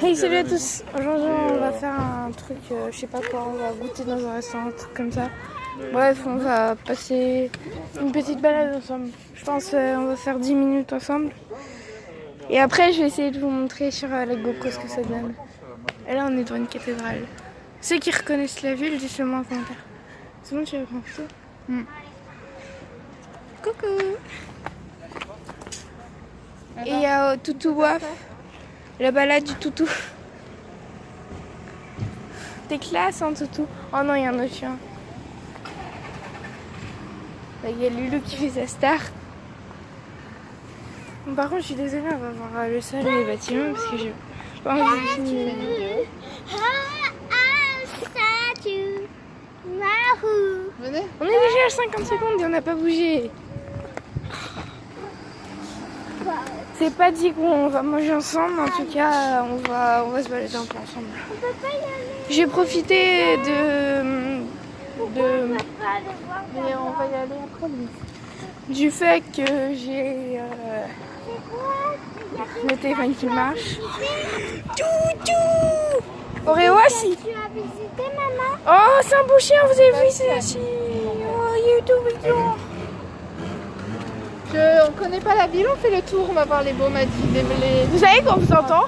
Hey, salut à tous. Aujourd'hui on va faire un truc, je sais pas quoi, on va goûter dans un restaurant, un truc comme ça. Bref, on va passer une petite balade ensemble. Je pense on va faire 10 minutes ensemble. Et après je vais essayer de vous montrer sur la GoPro ce que ça donne. Et là on est devant une cathédrale. Ceux qui reconnaissent la ville, dites-le moi en commentaire. C'est bon, tu vas prendre photo. Coucou. Et il y a Toutou Waf, la balade du toutou. T'es classe hein Toutou. Oh non, il y a un autre chien. Il y a Lulu qui fait sa star. Bon, par contre, je suis désolée, on va voir le sol et les bâtiments parce que j'ai pas envie de finir. Venez. On est déjà à 50 secondes et on n'a pas bougé. C'est pas dit qu'on va manger ensemble, en tout cas, on va se balader un peu ensemble. J'ai profité mais on va y aller après du fait que j'ai le téléphone qui marche. Toutou Oreo aussi. Tu as visité maman? Oh, c'est un beau chien, vous avez vu c'est aussi. Oh, il est tout mignon. On connaît pas la ville, on fait le tour, on va voir les beaux bâtiments. Vous savez qu'on vous entend?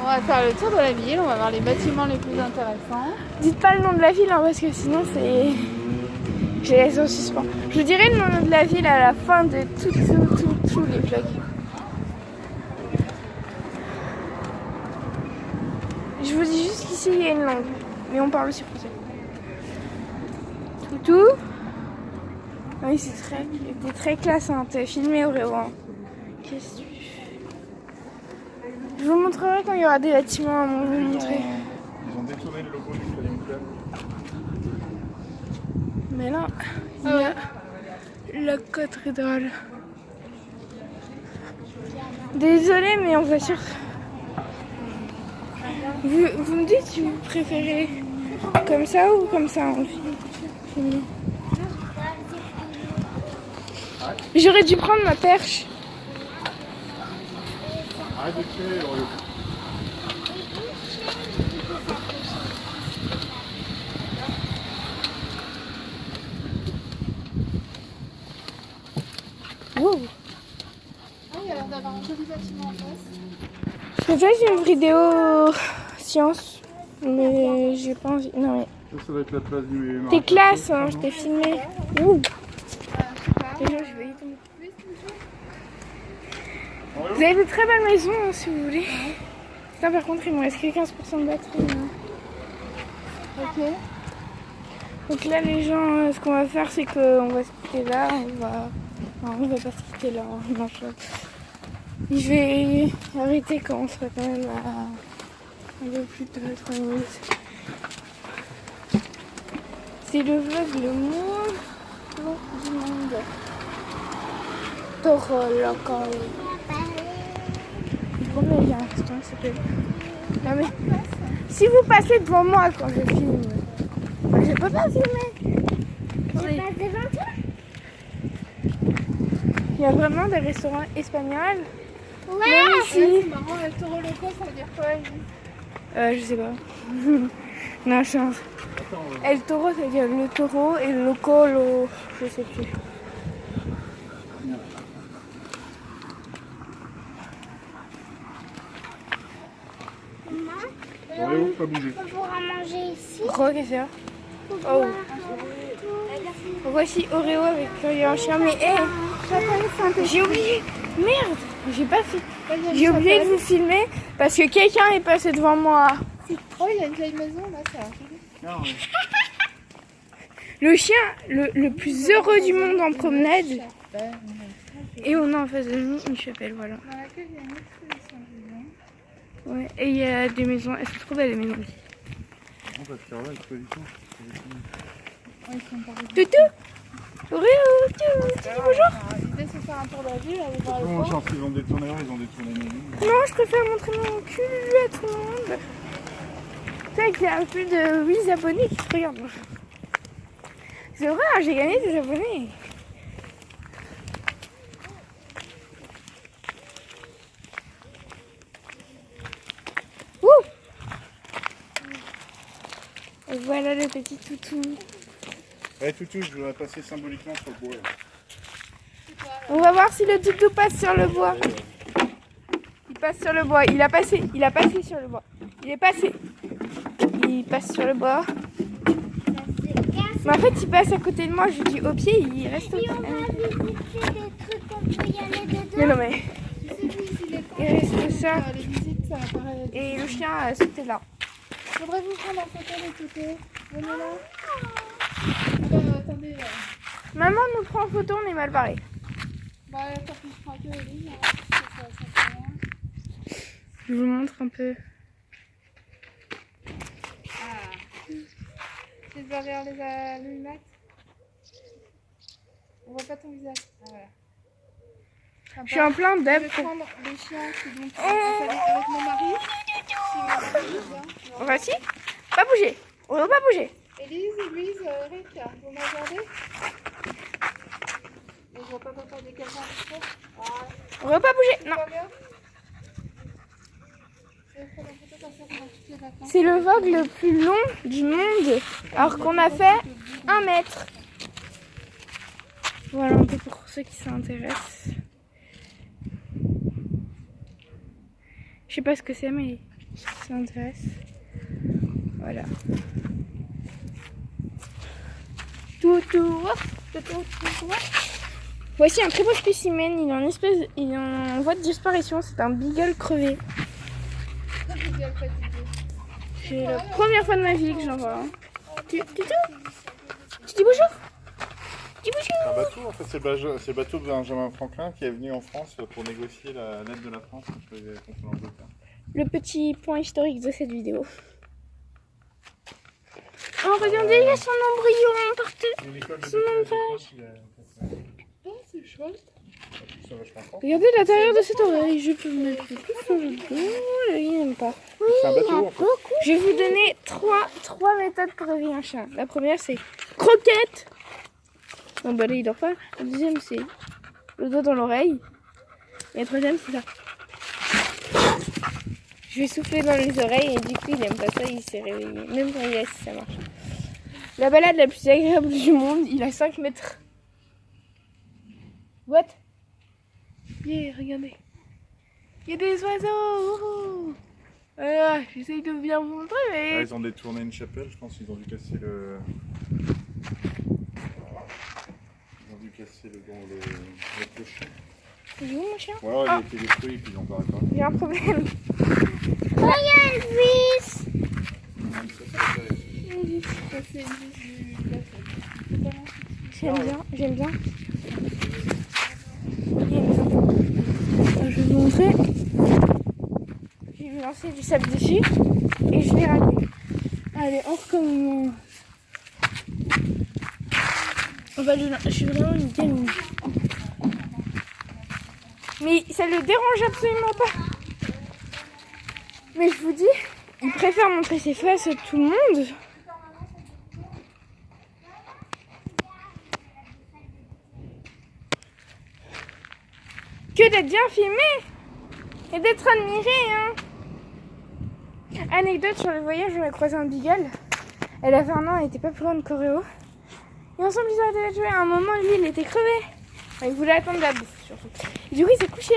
On va faire le tour de la ville, on va voir les bâtiments les plus intéressants. Dites pas le nom de la ville hein, parce que sinon c'est... Je laisse en suspens. Je vous dirai le nom de la ville à la fin de tous les vlogs. Je vous dis juste qu'ici il y a une langue, mais on parle aussi français. Toutou. Oui, t'es très classe, hein. T'es filmé Oreo. Hein. Qu'est-ce que tu fais? Je vous montrerai quand il y aura des bâtiments à vous montrer. Ils ont détourné le logo du Flying Club. Mais là, il y a la cathédrale. Désolée, mais on va sur... Vous me dites si vous préférez comme ça ou comme ça en film. J'aurais dû prendre ma perche. Arrête de tirer, Oreo. Wow. Il y a l'air d'avoir un joli bâtiment en face. Je faisais une vidéo science, mais j'ai pas envie. Non mais... Ça va être la place du... T'es classe, hein, je t'ai filmé. Ouh. Les gens, je vais y tomber. Vous avez de très belles maisons hein, si vous voulez. Putain, par contre, il me reste que 15% de batterie. Hein. Ok. Donc là, les gens, ce qu'on va faire, c'est qu'on va se quitter là. Non, on va pas se quitter là. Non, je vais arrêter quand on sera quand même à un peu plus de 3 minutes. C'est le vlog le moins long du monde. Toro local. Combien il y a un restaurant qui s'appelle... Non mais... Si vous passez devant moi quand je filme, je peux pas filmer. Je passe devant toi? Il y a vraiment des restaurants espagnols. Ouais! Même ici. C'est marrant, le taureau loco, ça veut dire quoi? Je sais pas. Non, je change. El taureau, ça veut dire le taureau et le loco, je sais plus. Oreo, pas bouger. On pourra manger ici. Quoi, qu'est-ce que c'est? Oh. Voici Oreo avec un chien, mais j'ai oublié. Merde, j'ai pas fait. J'ai oublié de vous filmer parce que quelqu'un est passé devant moi. Oh, il y a une vieille maison là, ça. Non, ouais. Le chien le plus heureux du monde en promenade. Et on a en face de nous une chapelle, voilà. Dans laquelle il y a une exposition, Ouais, et il y a des maisons. Elles sont trop belles les maisons. On va se faire là, l'exposition. Toutou Oreo, tu dis bonjour. L'idée c'est de faire un tour de la ville, aller voir le Comment port. chance qu'ils ont détourné là, ils ont détourné les maisons. Non, je préfère montrer mon cul à tout le monde. Tu sais qu'il y a plus de 8 abonnés qui se regardent. C'est vrai, j'ai gagné des abonnés. Ouh. Voilà le petit toutou. Ouais, toutou, je voudrais passer symboliquement sur le bois. Là. On va voir si le toutou passe sur le bois. Il passe sur le bois. Il a passé sur le bois. Il est passé. Il passe sur le bois. Mais en fait, il passe à côté de moi. Je lui dis au pied, il reste au pied. On va visiter des trucs, on peut y aller dedans. Mais non, mais. Il reste ça. Les visites, ça apparaît. Et le chien a sauté là. Faudrait vous prendre en photo les toutous. Venez là. Attendez. Maman nous prend en photo, on est mal barré. Bah, tant que je prends que Elise. Ça Je vous montre un peu. Tu dois vers les allumettes. On voit pas ton visage. Ah, voilà. Je suis en plein Je dev. vais prendre les chiens qui vont avec mon mari. Voici. Pas bouger. On ne va pas bouger. Élise, Louise, Eric, vous me regardez? Je vois pas papa des quelqu'un. On ne va pas bouger. Non. C'est le vogue le plus long du monde. Alors qu'on a fait 1 mètre. Voilà un peu pour ceux qui s'intéressent. Je sais pas ce que c'est, mais ça s'intéresse. Voilà. Toutou. Voici un très beau spécimen. Il est en voie de disparition. C'est un beagle crevé. C'est la première fois de ma vie que j'en vois un. Tu dis bonjour? Dis bonjour. C'est un bateau, en fait, c'est le bateau de Benjamin Franklin qui est venu en France pour négocier l'aide de la France contre l'Angleterre. Le petit point historique de cette vidéo. Oh, regardez, il y a son embryon partout. Son ombrage. C'est chouette. Regardez l'intérieur de cette oreille. Je peux mettre tout sur le dos. Il n'aime pas. C'est un bateau, en fait. Je vais vous donner trois méthodes pour réveiller un chat. La première, c'est croquette. Non, bah là, il dort pas. La deuxième, c'est le doigt dans l'oreille. Et la troisième, c'est ça. Je vais souffler dans les oreilles et du coup, il aime pas ça. Il s'est réveillé. Même quand il est assis, ça marche. La balade la plus agréable du monde, il a 5 mètres. What? Yeah, regardez. Il y a des oiseaux. Voilà, j'essaye de bien vous montrer, mais... Là, ils ont détourné une chapelle, je pense qu'ils ont dû casser le... le clocher. Il est où mon chien? Ou alors il était détruit et puis ils l'ont pas réparé. J'ai un problème. Regarde, Elvis. J'aime bien. Je vais vous montrer. J'ai lancé du sable dessus et je l'ai râpé. Allez, on recommence. Je suis vraiment une gamine. Mais ça le dérange absolument pas. Mais je vous dis, il préfère montrer ses fesses à tout le monde. Que d'être bien filmé et d'être admiré, hein. Anecdote sur le voyage, on a croisé un beagle. Elle avait 1 an, elle était pas plus loin de Coréo. Et ensemble, ils ont arrêté de jouer. À un moment, lui, il était crevé. Enfin, il voulait attendre la bouffe, surtout. Et du coup, il s'est couché.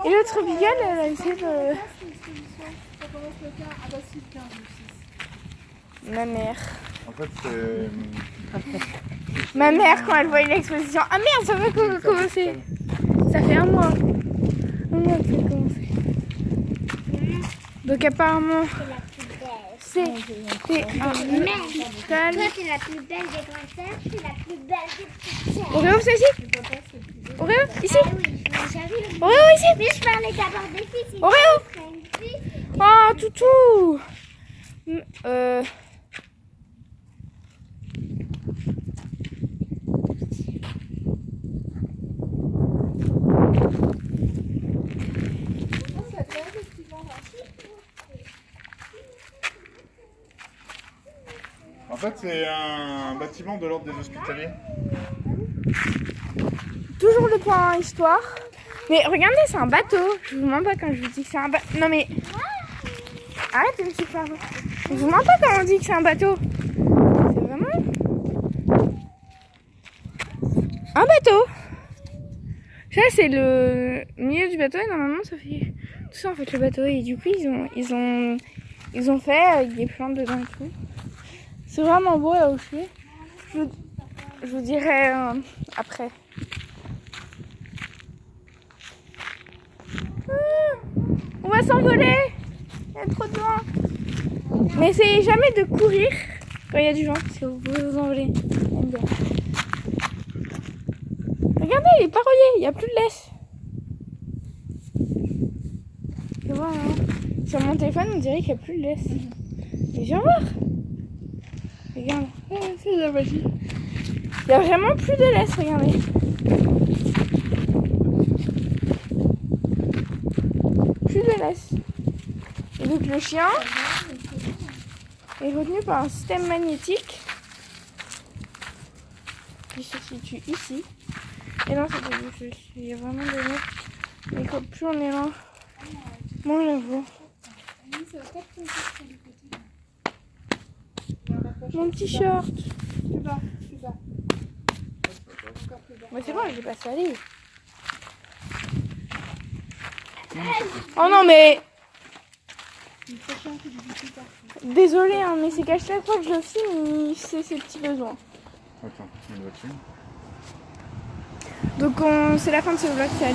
Et l'autre beagle, elle a essayé de... Ma mère. En fait, c'est... Ma mère, quand elle voit l'exposition. Ah merde, ça va commencer. Ça fait 1 mois. 1 mois que ça a commencé. Donc apparemment, c'est un Merde. hôpital. Toi, t'es la plus belle des grandes sœurs, je suis la plus belle des petites sœurs. Auréo, c'est ici. Auréo, ici. Ah oui, j'ai vu le... Auréo, ici. Mais je parlais d'abord des filles, c'est Auréo. une fille. Oh, toutou. En fait, c'est un bâtiment de l'ordre des hospitaliers. Toujours le point histoire. Mais regardez, c'est un bateau. Je vous mens pas quand je vous dis que c'est un bateau. Non mais... Arrête de me siffler. On vous demande pas comment on dit que c'est un bateau. C'est vraiment un bateau. Ça c'est le milieu du bateau et normalement ça fait tout ça en fait le bateau et du coup ils ont fait avec des plantes dedans et tout. C'est vraiment beau là où je suis. Je vous dirai après. On va s'envoler. Il y a trop de vent. Mais essayez jamais de courir quand il y a du vent parce que vous pouvez vous envoler. Regardez, il est pas relié, il n'y a plus de laisse. Tu vois, hein. Sur mon téléphone, on dirait qu'il n'y a plus de laisse. Mais viens voir. Regarde, c'est de la magie. Il n'y a vraiment plus de laisse, regardez. Plus de laisse. Et donc le chien est retenu par un système magnétique qui se situe ici. Et là, il y a vraiment de l'eau. Mais plus on est loin, moins on la voit. Mon petit short. Plus bas, plus bas. Mais c'est bon, je l'ai pas salé. Oh non, mais. Désolée, hein, mais c'est qu'à chaque fois que je le filme, c'est ses petits besoins. Attends, une voiture. Donc c'est la fin de ce vlog, ça a